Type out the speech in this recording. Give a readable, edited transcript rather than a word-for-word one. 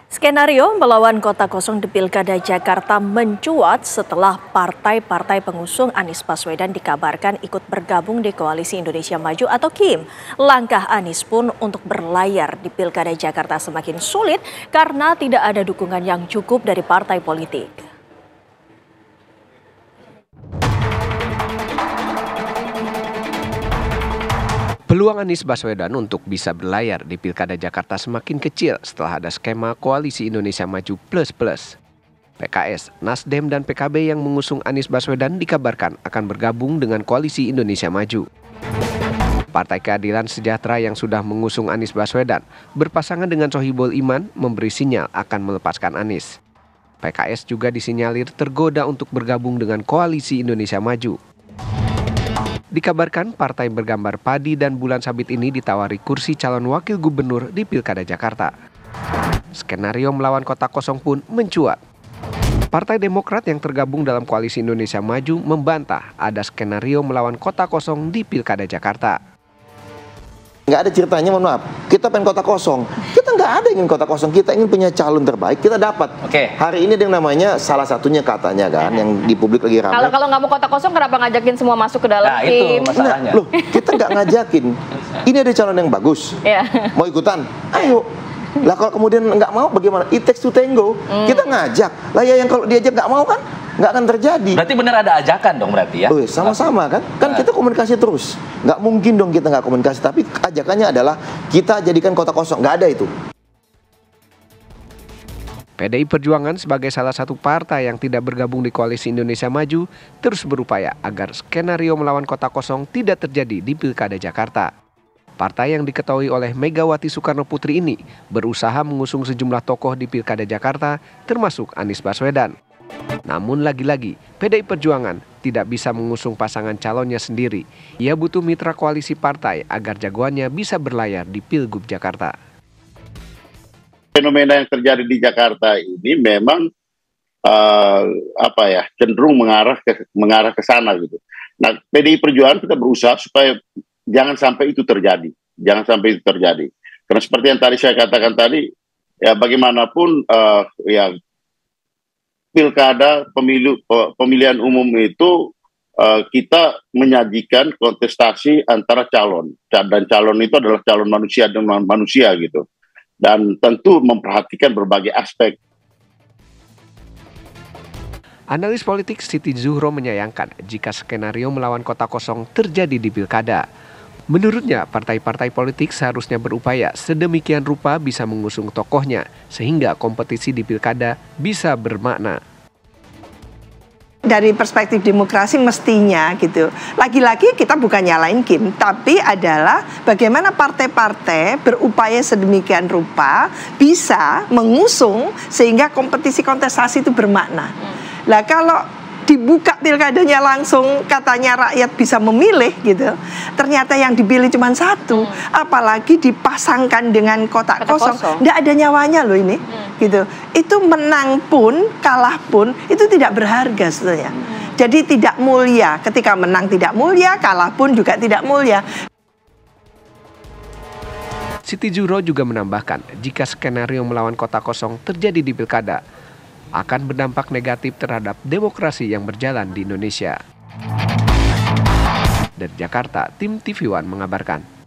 Skenario melawan kota kosong di Pilkada Jakarta mencuat setelah partai-partai pengusung Anies Baswedan dikabarkan ikut bergabung di Koalisi Indonesia Maju atau KIM. Langkah Anies pun untuk berlayar di Pilkada Jakarta semakin sulit karena tidak ada dukungan yang cukup dari partai politik. Peluang Anies Baswedan untuk bisa berlayar di Pilkada Jakarta semakin kecil setelah ada skema Koalisi Indonesia Maju Plus. PKS, Nasdem, dan PKB yang mengusung Anies Baswedan dikabarkan akan bergabung dengan Koalisi Indonesia Maju. Partai Keadilan Sejahtera yang sudah mengusung Anies Baswedan berpasangan dengan Sohibul Iman memberi sinyal akan melepaskan Anies. PKS juga disinyalir tergoda untuk bergabung dengan Koalisi Indonesia Maju. Dikabarkan partai bergambar padi dan bulan sabit ini ditawari kursi calon wakil gubernur di Pilkada Jakarta. Skenario melawan kota kosong pun mencuat. Partai Demokrat yang tergabung dalam Koalisi Indonesia Maju membantah ada skenario melawan kota kosong di Pilkada Jakarta. Nggak ada ceritanya, mohon maaf. Kita pengen kota kosong. Kita nggak ada ingin kota kosong. Kita ingin punya calon terbaik. Kita dapat. Hari ini ada yang namanya salah satunya katanya kan, yang di publik lagi ramai. Kalau nggak mau kota kosong, kenapa ngajakin semua masuk ke dalam tim? Itu masalahnya. Loh, kita nggak ngajakin. Ini ada calon yang bagus. Mau ikutan? Ayo. Lah kalau kemudian nggak mau bagaimana? It takes to tango. Kita ngajak. Lah ya yang kalau diajak nggak mau kan? Nggak akan terjadi. Berarti benar ada ajakan dong berarti ya? Sama-sama kan? Kan kita komunikasi terus. Nggak mungkin dong kita nggak komunikasi. Tapi ajakannya adalah kita jadikan kota kosong. Nggak ada itu. PDI Perjuangan sebagai salah satu partai yang tidak bergabung di Koalisi Indonesia Maju terus berupaya agar skenario melawan kota kosong tidak terjadi di Pilkada Jakarta. Partai yang diketuai oleh Megawati Soekarno Putri ini berusaha mengusung sejumlah tokoh di Pilkada Jakarta termasuk Anies Baswedan. Namun lagi-lagi, PDI Perjuangan tidak bisa mengusung pasangan calonnya sendiri. Ia butuh mitra koalisi partai agar jagoannya bisa berlayar di Pilgub Jakarta. Fenomena yang terjadi di Jakarta ini memang cenderung mengarah ke sana gitu. Nah, PDI Perjuangan kita berusaha supaya jangan sampai itu terjadi. Karena seperti yang tadi saya katakan tadi, ya bagaimanapun pilkada pemilihan umum itu kita menyajikan kontestasi antara calon, dan calon itu adalah calon manusia dengan manusia gitu, dan tentu memperhatikan berbagai aspek. Analis politik Siti Zuhro menyayangkan jika skenario melawan kota kosong terjadi di pilkada. Menurutnya, partai-partai politik seharusnya berupaya sedemikian rupa bisa mengusung tokohnya, sehingga kompetisi di pilkada bisa bermakna. Dari perspektif demokrasi mestinya gitu, lagi-lagi kita bukan nyalain KIM, tapi adalah bagaimana partai-partai berupaya sedemikian rupa bisa mengusung sehingga kompetisi kontestasi itu bermakna. Lah kalau dibuka pilkadanya langsung katanya rakyat bisa memilih gitu, ternyata yang dipilih cuma satu, apalagi dipasangkan dengan kotak kosong, nggak ada nyawanya loh ini gitu. Itu menang pun kalah pun itu tidak berharga sebetulnya. Jadi tidak mulia, ketika menang tidak mulia, kalah pun juga tidak mulia. Siti Zuhro juga menambahkan jika skenario melawan kota kosong terjadi di pilkada akan berdampak negatif terhadap demokrasi yang berjalan di Indonesia. Dari Jakarta, tim TV One mengabarkan.